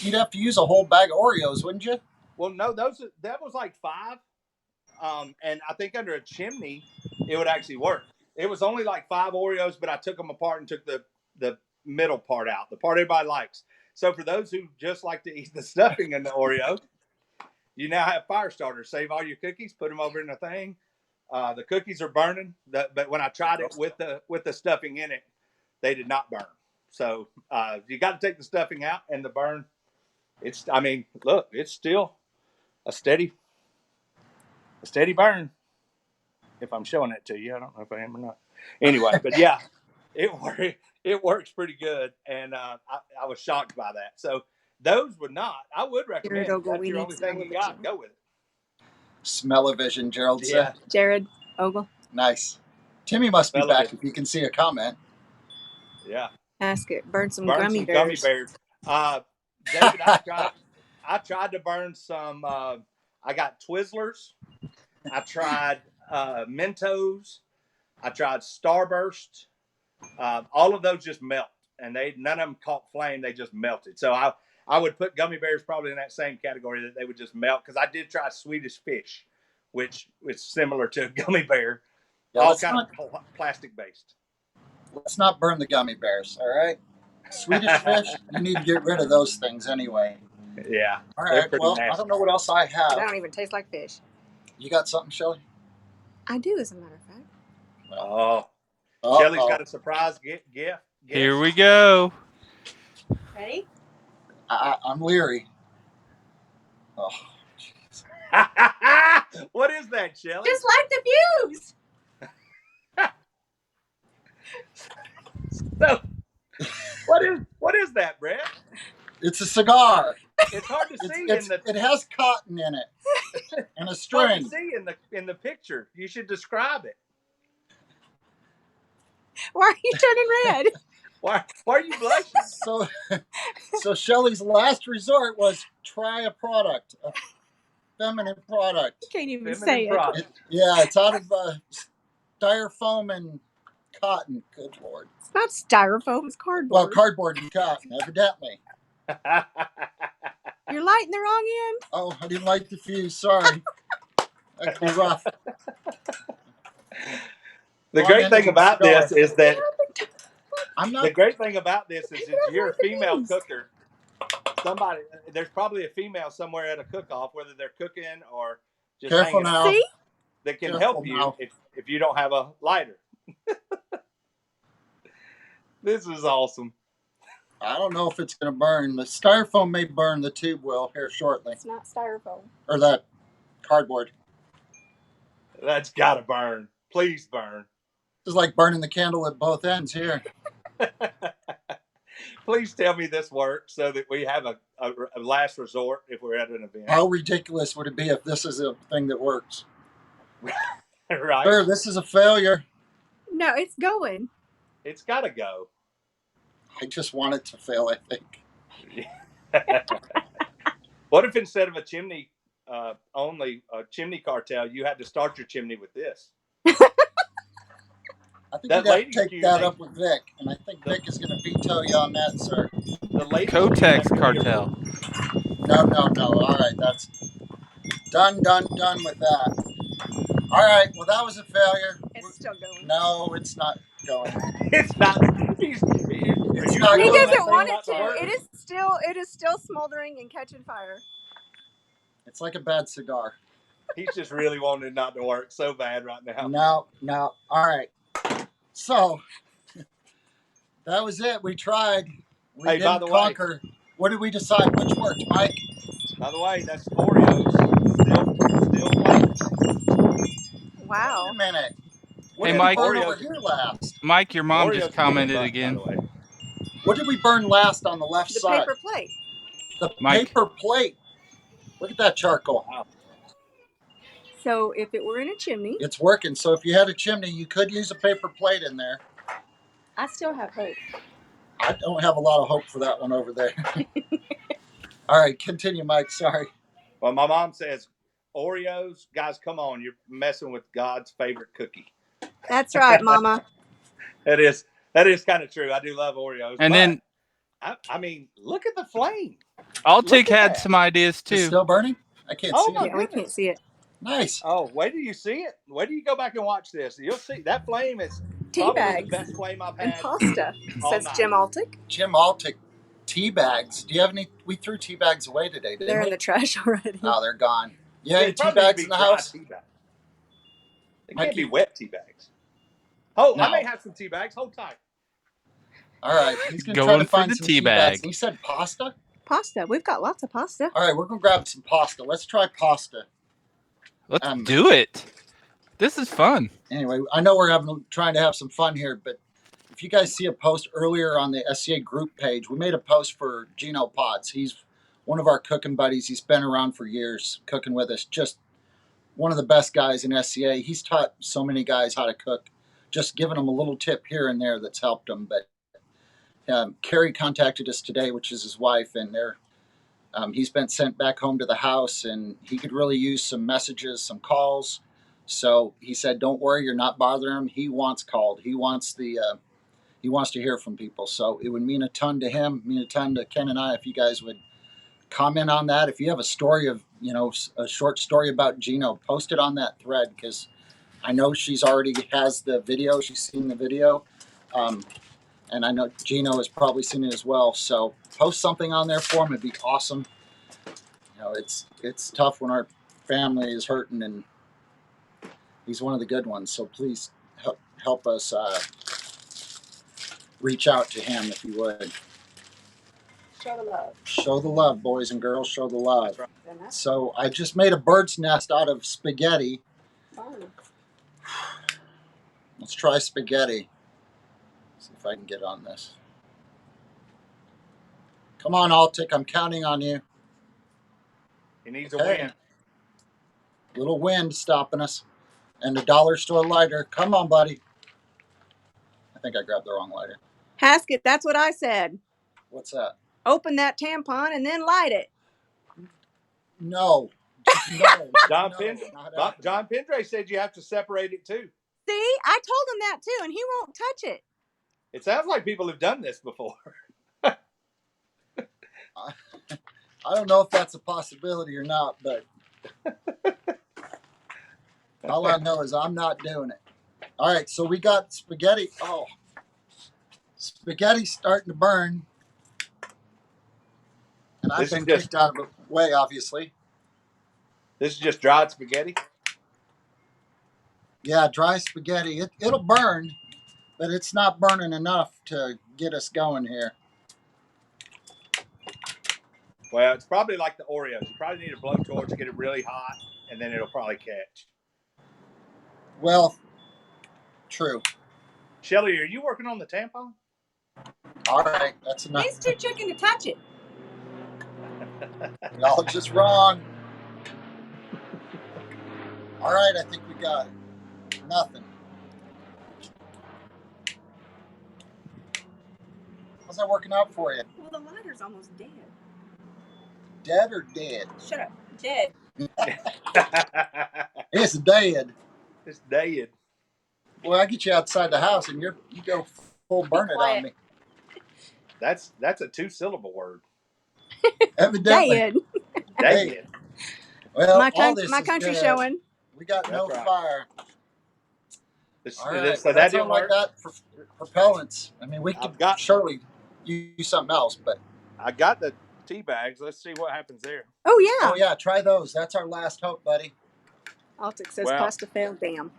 you'd have to use a whole bag of Oreos, wouldn't you?
Well, no, that was like 5. And I think under a chimney, it would actually work. It was only like 5 Oreos, but I took them apart and took the middle part out, the part everybody likes. So for those who just like to eat the stuffing in the Oreo, you now have fire starters. Save all your cookies, put them over in the thing. The cookies are burning, but when I tried it with the stuffing in it, they did not burn. So you got to take the stuffing out, and the burn. Look, it's still a steady burn. If I'm showing it to you, I don't know if I am or not. Anyway, but yeah, it works pretty good, and I was shocked by that. So those would not. I would recommend. If that's your only thing you got, go with it.
Smell-o-vision, Gerald said.
Jared Ogle.
Nice. Timmy must be back if you can see a comment.
Yeah.
Ask it. Burn some gummy bears.
David, I tried to burn some. I got Twizzlers. I tried Mentos. I tried Starburst. All of those just melt, and none of them caught flame. They just melted. So I would put gummy bears probably in that same category, that they would just melt, because I did try Swedish fish, which is similar to a gummy bear, all kind of plastic based.
Let's not burn the gummy bears, all right? Swedish fish, you need to get rid of those things anyway.
Yeah.
All right, well, nasty. I don't know what else I have.
They don't even taste like fish.
You got something, Shelly?
I do, as a matter of fact.
Oh. Shelly's got a surprise gift.
Here we go.
Ready?
I'm leery. Oh,
jeez. What is that, Shelly?
Just like the views.
So, what is that, Brett?
It's a cigar.
It's hard to see
it has cotton in it and a string.
Hard to see in the picture. You should describe it.
Why are you turning red?
Why are you blushing?
So Shelly's last resort was try a product, a feminine product.
You can't even say it.
It's out of styrofoam and cotton. Good Lord.
It's not styrofoam, it's cardboard.
Well, cardboard and cotton, evidently.
You're lighting the wrong end.
Oh, I didn't light the fuse. Sorry. That could be rough.
The great thing about this is that
I'm not.
The great thing about this is you're a female cooker, there's probably a female somewhere at a cook-off, whether they're cooking or just
Careful
hanging
now.
out,
See?
that can
Careful
help you
now.
if you don't have a lighter. This is awesome.
I don't know if it's going to burn. The styrofoam may burn. The tube will here shortly.
It's not styrofoam.
Or that cardboard.
That's got to burn. Please burn.
It's like burning the candle at both ends here.
Please tell me this works so that we have a last resort if we're at an event.
How ridiculous would it be if this is a thing that works?
Right?
Sir, this is a failure.
No, it's going.
It's got to go.
I just want it to fail, I think.
What if instead of a chimney only a chimney cartel, you had to start your chimney with this?
I think
That
you'd have
lady
to take
queue
that
thing-
up with Vic, and I think Vic is going to veto you on that, sir.
The lady
Kotex cartel.
No. All right, that's done with that. All right, well, that was a failure.
It's still going.
No, it's not going.
It's not.
not
He
going.
doesn't want it to. It is still smoldering and catching fire.
It's like a bad cigar.
He's just really wanting it not to work so bad right now.
No. All right. So that was it. We tried. We
Hey, by
didn't
the way-
conquer. What did we decide? Which worked, Mike?
By the way, that's Oreos. Still flavored.
Wow.
Wait a minute. What
Hey,
did
Mike.
we burn
Oreos.
over here last?
Mike, your mom
Oreos
just
are
commented
good, by
again.
the way.
What did we burn last on the left
The
side?
paper plate.
The
Mike.
paper plate. Look at that charcoal.
So if it were in a chimney,
It's working. So if you had a chimney, you could use a paper plate in there.
I still have hope.
I don't have a lot of hope for that one over there. All right, continue, Mike. Sorry.
Well, my mom says, Oreos, guys, come on, you're messing with God's favorite cookie.
That's right, Mama.
That is kind of true. I do love Oreos.
And
but,
then
I mean, look at the flame.
Altic
Look at
had
that.
some ideas
It's
too.
still burning? I can't
Oh,
see
my
it.
Yeah, we can't see it.
Nice.
Oh, wait till you see it. Wait till you go back and watch this. You'll see that flame is
Tea
probably
bags
the best flame I've
and
had.
pasta,
all
says
night.
Jim Altic.
Jim Altic, tea bags. Do you have any? We threw tea bags away today, didn't
They're
we?
in the trash already.
Oh, they're gone. You
Yeah,
have any
it
tea
probably
bags
be
in the
dry
house?
tea bags. They
Might
can't be
be-
wet tea bags. Oh,
No.
I may have some tea bags. Hold tight.
All right. He's going to try
Going
to
for
find
the
some
tea
tea bags.
bag.
And you said pasta?
Pasta. We've got lots of pasta.
All right, we're going to grab some pasta. Let's try pasta.
Let's do it. This is fun.
Anyway, I know we're trying to have some fun here, but if you guys see a post earlier on the SCA group page, we made a post for Gino Potts. He's one of our cooking buddies. He's been around for years cooking with us. Just one of the best guys in SCA. He's taught so many guys how to cook, just giving them a little tip here and there that's helped them. But Carrie contacted us today, which is his wife, and he's been sent back home to the house, and he could really use some messages, some calls. So he said, "Don't worry, you're not bothering him. He wants called. He wants to hear from people." So it would mean a ton to him, mean a ton to Ken and I if you guys would comment on that. If you have a story of, a short story about Gino, post it on that thread, because I know she's already has the video. She's seen the video. And I know Gino has probably seen it as well. So post something on there for him. It'd be awesome. It's tough when our family is hurting, and he's one of the good ones. So please help us reach out to him if you would.
Show the love.
Show the love, boys and girls. Show the love.
That's
And that's
So I just made a bird's nest out of spaghetti.
fun.
Let's try spaghetti. See if I can get on this. Come on, Altic. I'm counting on you.
He needs
Okay.
a win.
Little wind stopping us. And the dollar store lighter. Come on, buddy. I think I grabbed the wrong lighter.
Haskett, that's what I said.
What's that?
Open that tampon and then light it.
No. No.
John
No,
Pendre-
not
But
happening.
John Pendre said you have to separate it too.
See, I told him that too, and he won't touch it.
It sounds like people have done this before.
I don't know if that's a possibility or not, but all I know is I'm not doing it. All right, so we got spaghetti. Oh, spaghetti's starting to burn. And I've been kicked out of the way, obviously.
This is just dried spaghetti?
Yeah, dry spaghetti. It'll burn, but it's not burning enough to get us going here.
Well, it's probably like the Oreos. You probably need a blowtorch to get it really hot, and then it'll probably catch.
Well, true.
Shelly, are you working on the tampon?
All right, that's enough.
He's too chicken to touch it.
Y'all just wrong. All right, I think we got it. Nothing. How's that working out for you?
Well, the lighter's almost dead.
Dead or dead?
Shut up. Dead.
It's dead.
It's dead.
Well, I get you outside the house and you go full burn it on me.
That's a 2-syllable word.
Evidently.
Dead.
Dead.
Well,
My
all this is
country
dead.
showing.
We got
That's
no
right.
fire. All right,
So that
that's
didn't
not like
work?
that for propellants. I mean, we could surely use something else, but
I got the tea bags. Let's see what happens there.
Oh, yeah.
oh yeah, try those. That's our last hope, buddy.
Altic says
Well-
pasta failed. Damn.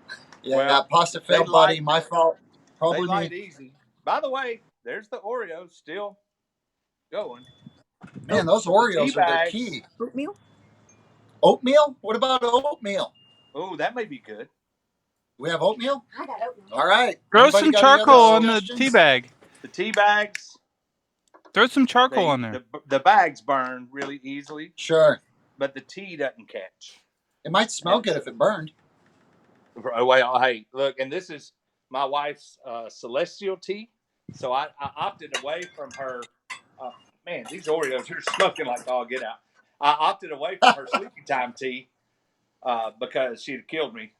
Yeah,
Well,
pasta failed,
they
buddy.
light-
My fault.
They
Probably
light
me.
easy. By the way, there's the Oreos still going.
Man, those Oreos
tea
are the
bags.
key.
Oatmeal?
Oatmeal? What about oatmeal?
Oh, that may be good.
We have oatmeal?
I got oatmeal.
All right.
Throw
Anybody
some
got any other
charcoal on the
suggestions?
tea bag.
The tea bags.
Throw some charcoal on there.
The bags burn really easily,
Sure.
but the tea doesn't catch.
It might smell good if it burned.
Oh, well, hey, look, and this is my wife's celestial tea. So I opted away from her. Man, these Oreos are smoking like all get out. I opted away from her sleepy time tea because she'd killed me.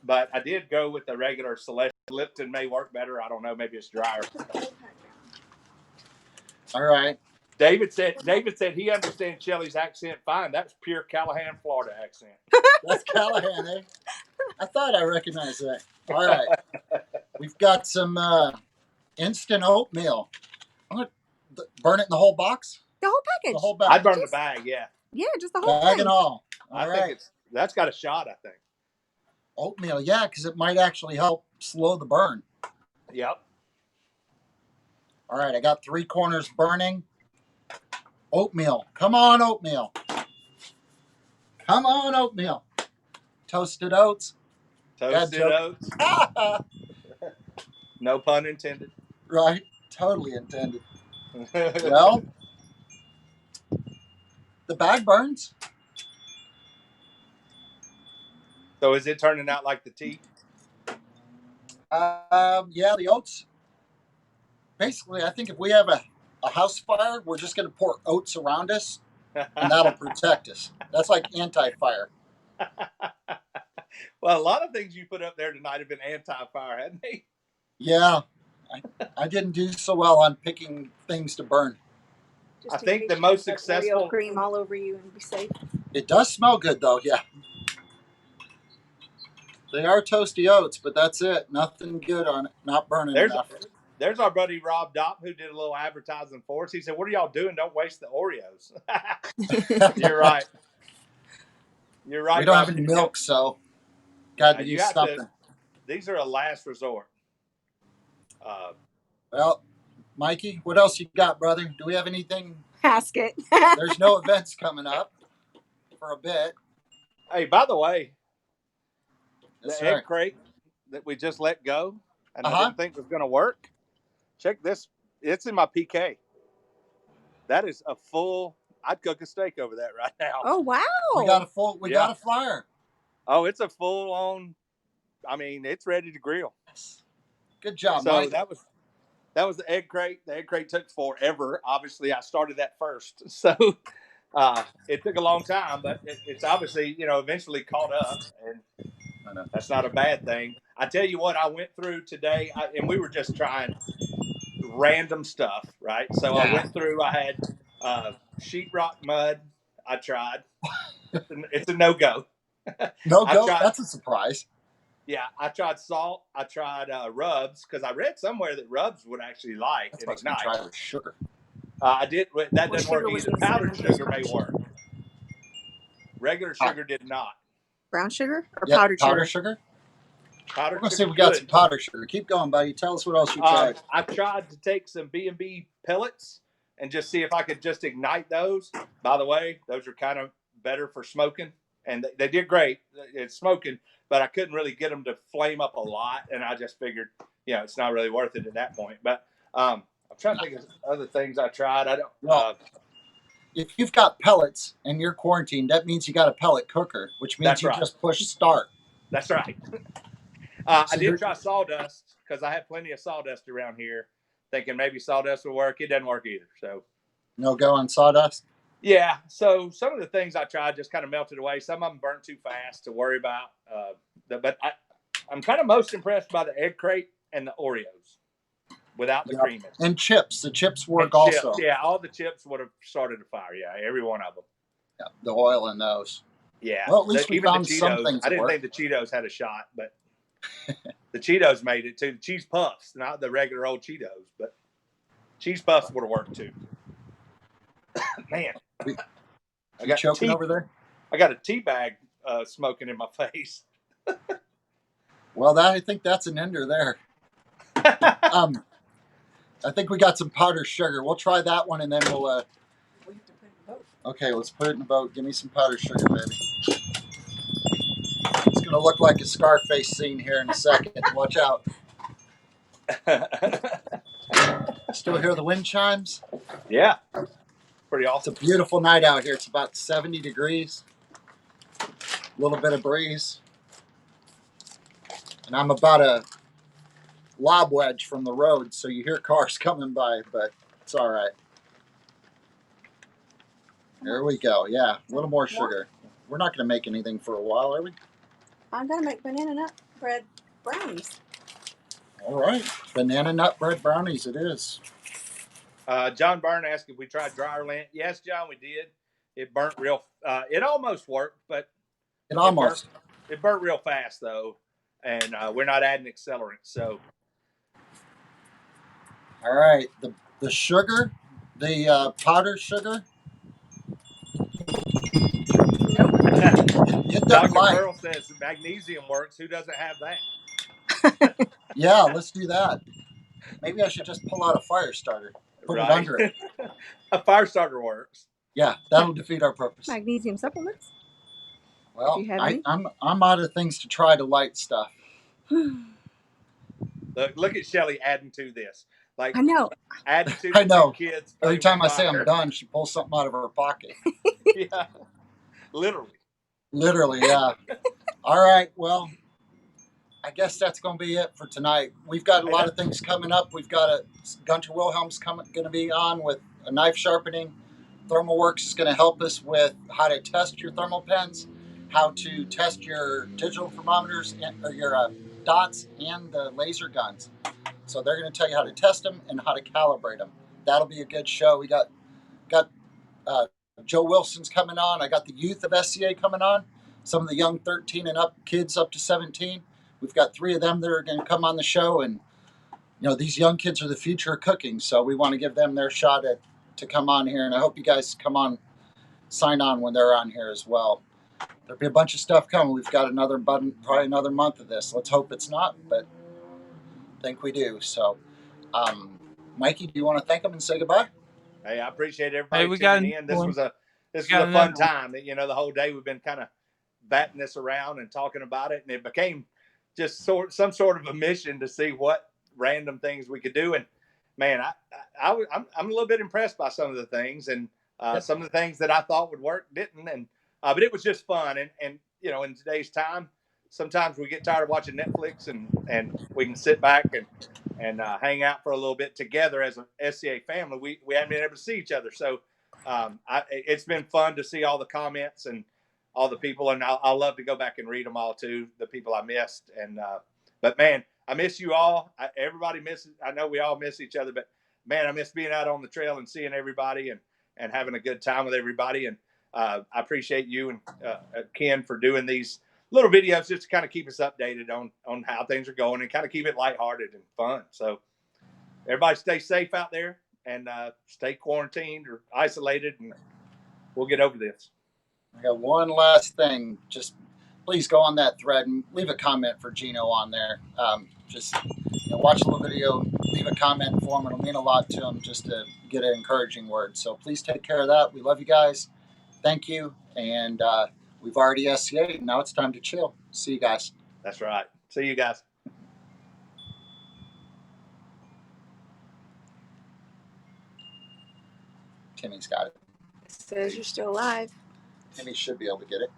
But I did go with the regular celestial. Lipton may work better. I don't know. Maybe it's drier.
All right.
David said he understands Shelly's accent fine. That's pure Callahan, Florida accent.
That's Callahan, eh? I thought I recognized that. All right. We've got some instant oatmeal. I'm going to burn it in the whole box?
The whole package.
The whole bag.
I'd burn the bag, yeah.
Yeah, just the whole
Bag
thing.
and all.
I
All
think
right.
that's got a shot, I think.
Oatmeal, yeah, because it might actually help slow the burn.
Yep.
All right, I got 3 corners burning. Oatmeal. Come on, oatmeal. Come on, oatmeal. Toasted oats.
Toasted oats. No pun intended.
Right. Totally intended. Well, the bag burns.
So is it turning out like the tea?
Yeah, the oats. Basically, I think if we have a house fire, we're just going to pour oats around us, and that'll protect us. That's like anti-fire.
Well, a lot of things you put up there tonight have been anti-fire, haven't they?
Yeah, I didn't do so well on picking things to burn.
Just
I
in
think
case
the
you
most
put Oreo
successful-
cream all over you and be safe.
It does smell good, though, yeah. They are toasty oats, but that's it. Nothing good on it. Not burning enough.
There's our buddy Rob Dopp who did a little advertising for us. He said, "What are y'all doing? Don't waste the Oreos." You're right. You're right.
We don't
Rob.
have any milk, so got to
You
use
have to-
something.
These are a last resort.
Well, Mikey, what else you got, brother? Do we have anything?
Ask it.
There's no events coming up for a bit.
Hey, by the way,
That's
the
right.
egg crate that we just let go and I
Uh-huh.
didn't think was going to work. Check this. It's in my PK. That is a full. I'd cook a steak over that right now.
Oh, wow.
We got a flyer.
Oh, it's a full on. I mean, it's ready to grill.
Good job,
So
Mike.
that was the egg crate. The egg crate took forever. Obviously, I started that first, so it took a long time. But it's obviously eventually caught up, and that's not a bad thing. I tell you what, I went through today, and we were just trying random stuff, right? So I went through. I had sheetrock mud. I tried. It's a no-go.
No
I
go.
tried-
That's a surprise.
Yeah, I tried salt. I tried rubs because I read somewhere that rubs would actually light
That's
and
what I was going
ignite.
to try with sugar.
I did. That doesn't work
sugar was
either.
inside
Powdered
the
sugar may
butterscotch.
work. Regular sugar did not.
Brown sugar or
Yep,
powdered
powder
sugar?
sugar. We're
Powdered
gonna see
sugar
if we got
good.
some powder sugar. Keep going, buddy. Tell us what else you tried.
I tried to take some B&B pellets and just see if I could just ignite those. By the way, those are kind of better for smoking, and they did great. It's smoking, but I couldn't really get them to flame up a lot, and I just figured, it's not really worth it at that point. But I'm trying to think of other things I tried. I don't.
Well, if you've got pellets and you're quarantined, that means you got a pellet cooker, which means
That's
you
right.
just push start.
That's right.
So
I did
you're-
try sawdust because I have plenty of sawdust around here, thinking maybe sawdust will work. It doesn't work either. So
No go on sawdust.
yeah. So some of the things I tried just kind of melted away. Some of them burnt too fast to worry about. But I'm kind of most impressed by the egg crate and the Oreos without the
Yep.
cream.
And chips. The chips work
And
also.
chips. Yeah, all the chips would have started a fire. Yeah, every one of them.
Yeah, the oil in those.
Yeah.
Well, at least we
even
found
the
some
Cheetos.
things
I
that
didn't
work.
think the Cheetos had a shot, but the Cheetos made it too. The cheese puffs, not the regular old Cheetos, but cheese puffs would have worked too. Man,
I got choking over there.
I got a tea bag smoking in my face.
Well, I think that's an ender there. I think we got some powdered sugar. We'll try that one, and then we'll. Okay, let's put it in the boat. Give me some powdered sugar, baby. It's gonna look like a Scarface scene here in a second. Watch out. Still hear the wind chimes?
Yeah, pretty
It's
awesome.
a beautiful night out here. It's about 70 degrees. A little bit of breeze. And I'm about a lob wedge from the road, so you hear cars coming by, but it's all right. There we go. Yeah, a little more sugar. We're not going to make anything for a while, are we?
I'm gonna make banana nut bread brownies.
All right. Banana nut bread brownies it is.
John Byrne asked if we tried dryer lint. Yes, John, we did. It burnt real. It almost worked, but
It almost.
It burnt real fast though, and we're not adding accelerant. So,
all right. The sugar, the powdered sugar. It doesn't
Dr.
like.
Pearl says magnesium works. Who doesn't have that?
Yeah, let's do that. Maybe I should just pull out a fire starter. Put it under it.
A fire starter works.
Yeah, that'll defeat our purpose.
Magnesium supplements.
Well,
Do you have any?
I'm out of things to try to light stuff.
Look at Shelly adding to this. Like
I know.
Adding to
I know.
the kids.
Every time I say I'm done, she pulls something out of her pocket.
Yeah, literally.
Literally, yeah. All right, well, I guess that's going to be it for tonight. We've got a lot of things coming up. We've got Gunter Wilhelm's going to be on with a knife sharpening. ThermalWorks is going to help us with how to test your thermal pens, how to test your digital thermometers, or your dots and the laser guns. So they're going to tell you how to test them and how to calibrate them. That'll be a good show. We got Joe Wilson's coming on. I got the youth of SCA coming on. Some of the young 13 and up kids up to 17. We've got 3 of them that are going to come on the show. And, these young kids are the future of cooking. So we want to give them their shot to come on here. And I hope you guys sign on when they're on here as well. There'll be a bunch of stuff coming. We've got probably another month of this. Let's hope it's not, but I think we do. So, Mikey, do you want to thank them and say goodbye?
Hey, I appreciate everybody
we
tuning in. This was a fun time. The whole day we've been kind of batting this around and talking about it, and it became just some sort of a mission to see what random things we could do. And man, I'm a little bit impressed by some of the things, and some of the things that I thought would work didn't. And but it was just fun. And in today's time, sometimes we get tired of watching Netflix, and we can sit back and hang out for a little bit together as a SCA family. We haven't been able to see each other. So it's been fun to see all the comments and all the people. And I'll love to go back and read them all too, the people I missed. And but man, I miss you all. Everybody misses. I know we all miss each other, but man, I miss being out on the trail and seeing everybody and having a good time with everybody. And I appreciate you and Ken for doing these little videos just to kind of keep us updated on how things are going and kind of keep it lighthearted and fun. So everybody stay safe out there, and stay quarantined or isolated, and we'll get over this.
I got one last thing. Just please go on that thread and leave a comment for Gino on there. Just watch a little video, leave a comment for him. It'll mean a lot to him just to get an encouraging word. So please take care of that. We love you guys. Thank you. And we've already SCA'd. Now it's time to chill. See you guys.
That's right. See you guys.
Timmy's got it.
It says you're still alive.
Timmy should be able to get it.